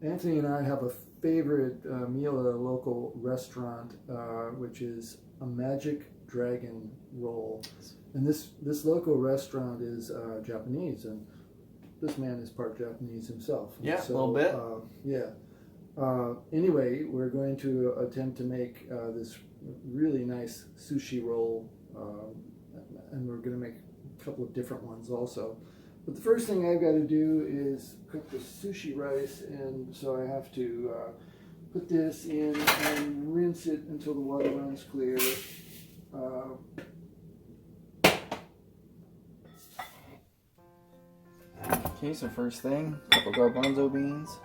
Anthony and I have a favorite meal at a local restaurant, which is a magic dragon roll. And this local restaurant is Japanese, and this man is part Japanese himself. Yeah, so, a little bit. Anyway, we're going to attempt to make this really nice sushi roll, and we're going to make a couple of different ones also. But the first thing I've got to do is cook the sushi rice, and so I have to put this in and rinse it until the water runs clear. Okay, so first thing, a couple garbanzo beans,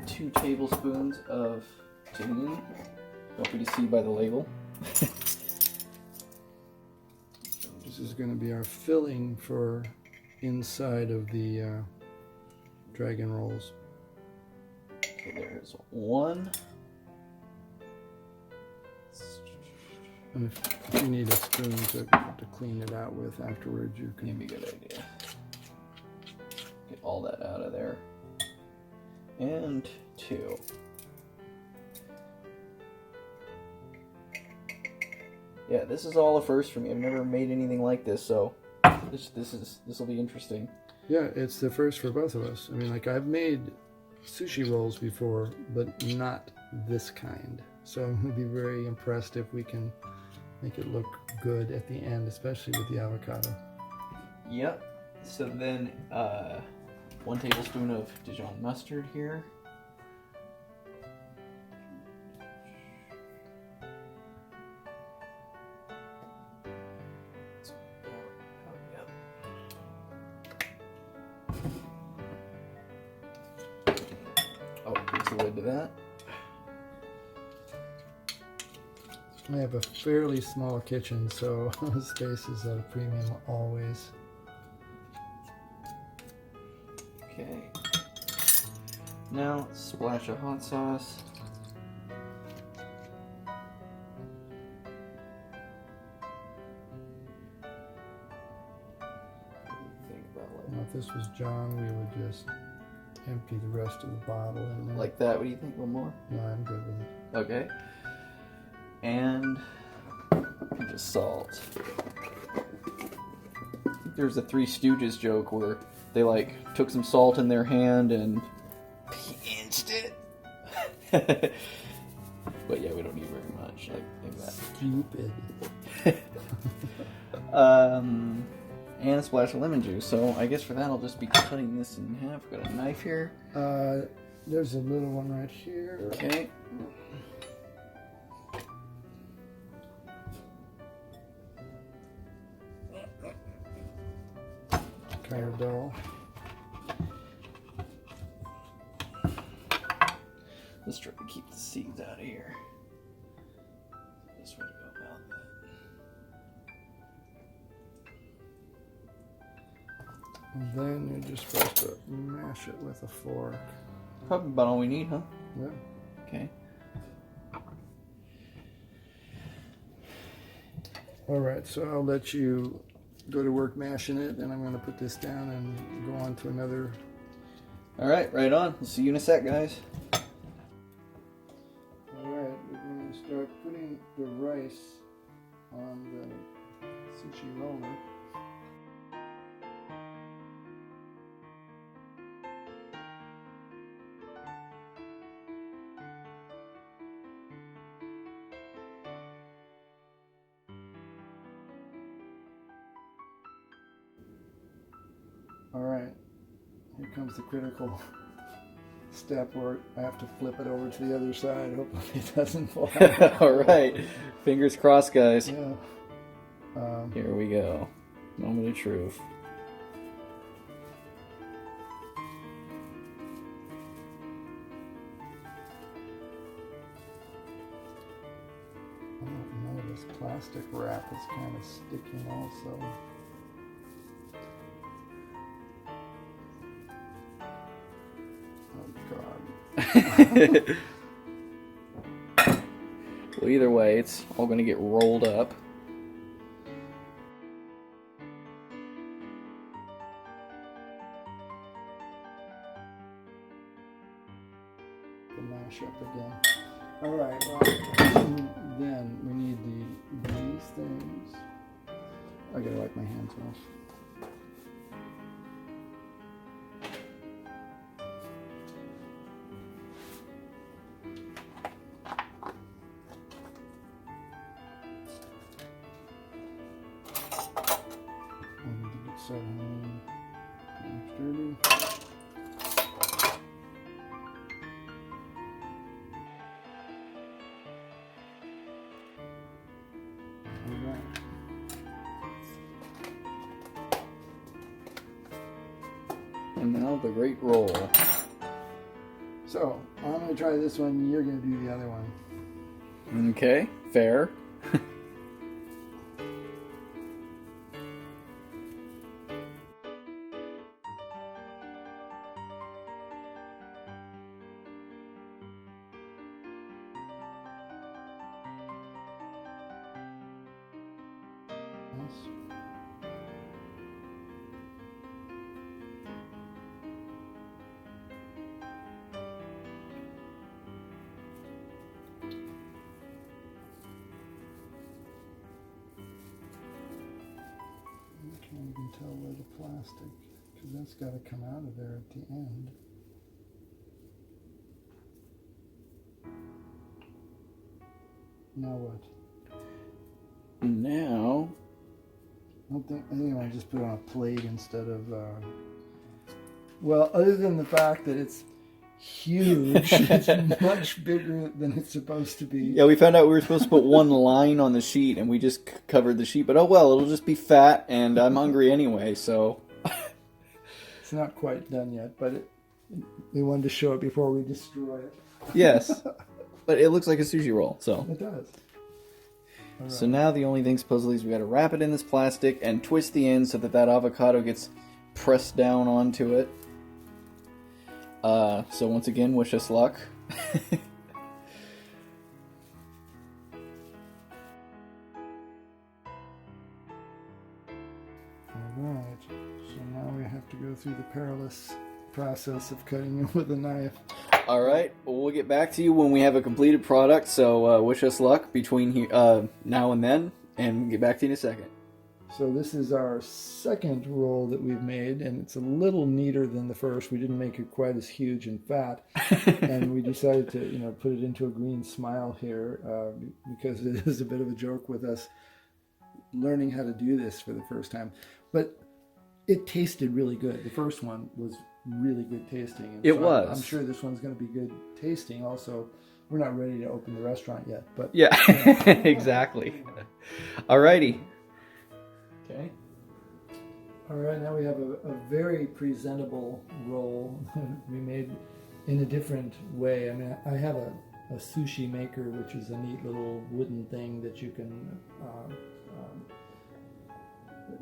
2 tablespoons of tahini. Don't be deceived by the label. This is going to be our filling for inside of the dragon rolls. Okay, there's 1. And if you need a spoon to clean it out with afterwards, you can. Maybe a good idea. Get all that out of there. And 2. Yeah, this is all a first for me. I've never made anything like this, so this will be interesting. Yeah, it's the first for both of us. I mean, like, I've made sushi rolls before, but not this kind. So I'm going to be very impressed if we can make it look good at the end, especially with the avocado. Yep. So then 1 tablespoon of Dijon mustard here. Oh, there's the lid to that. I have a fairly small kitchen, so space is at a premium always. Okay. Now, splash of hot sauce. Think about Now, if this was John, we would just empty the rest of the bottle. And like that. What do you think? One more? No, I'm good with it. Okay. And just salt. There's a Three Stooges joke where they like took some salt in their hand and pinched it. But yeah, we don't need very much like that. Stupid. And a splash of lemon juice. So I guess for that I'll just be cutting this in half. Got a knife here. There's a little one right here. Okay. Kind of dull. Let's try to keep the seeds out of here. This way to go about that. And then you're just supposed to mash it with a fork. Probably about all we need, huh? Yeah. Okay. All right, so I'll let you go to work mashing it, and I'm going to put this down and go on to another. All right, right on. We'll see you in a sec, guys. All right, we're going to start putting the rice on the sushi roller. All right, here comes the critical step where I have to flip it over to the other side. Hopefully it doesn't fall out. All right, fingers crossed, guys. Yeah. Here we go. Moment of truth. None of this plastic wrap is kind of sticking also. Oh God. Well, either way, it's all going to get rolled up. mash up again. All right, well, then we need these things. I gotta wipe my hands off. I need to get started. Dirty. And now the great roll. So, I'm going to try this one, you're going to do the other one. Okay, fair. You can tell where the plastic, because that's got to come out of there at the end. Now what? Now, I think I just put it on a plate instead of. Well, other than the fact that it's huge, it's much bigger than it's supposed to be. yeah, we found out we were supposed to put one line on the sheet, and we just covered the sheet. But oh well, it'll just be fat, and I'm hungry anyway, so. It's not quite done yet, but we wanted to show it before we destroy it. Yes, but it looks like a sushi roll, so. It does. All right. So now the only thing supposedly is we got to wrap it in this plastic and twist the end so that avocado gets pressed down onto it. So once again, wish us luck. Alright, so now we have to go through the perilous process of cutting it with a knife. Alright, well, we'll get back to you when we have a completed product, so wish us luck between now and then, and we'll get back to you in a second. So this is our second roll that we've made, and it's a little neater than the first. We didn't make it quite as huge and fat, and we decided to, put it into a green smile here because it is a bit of a joke with us learning how to do this for the first time. But it tasted really good. The first one was really good tasting. And it was. I'm sure this one's going to be good tasting. Also, we're not ready to open the restaurant yet, but yeah, exactly. Alrighty. Okay. All right, now we have a very presentable roll we made in a different way. I mean, I have a sushi maker, which is a neat little wooden thing that you can.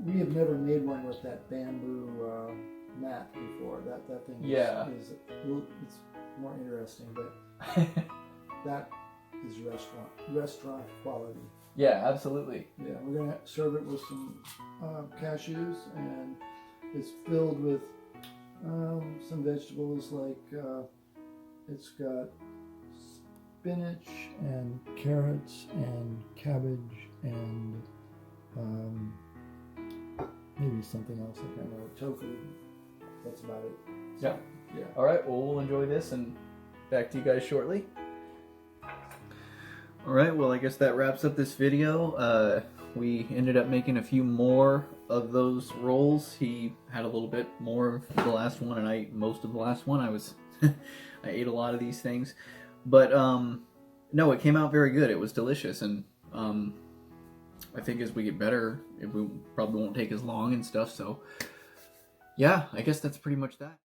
We have never made one with that bamboo mat before. That thing is it's more interesting, but that is restaurant quality. Yeah, absolutely. Yeah, we're gonna serve it with some cashews, and it's filled with some vegetables like it's got spinach and carrots and cabbage and maybe something else. I can't remember. Tofu. That's about it. Yeah. Yeah. All right. Well, we'll enjoy this and back to you guys shortly. All right. Well, I guess that wraps up this video. We ended up making a few more of those rolls. He had a little bit more of the last one, and I ate most of the last one. I ate a lot of these things, but no, it came out very good. It was delicious, and I think as we get better, we probably won't take as long and stuff. So yeah, I guess that's pretty much that.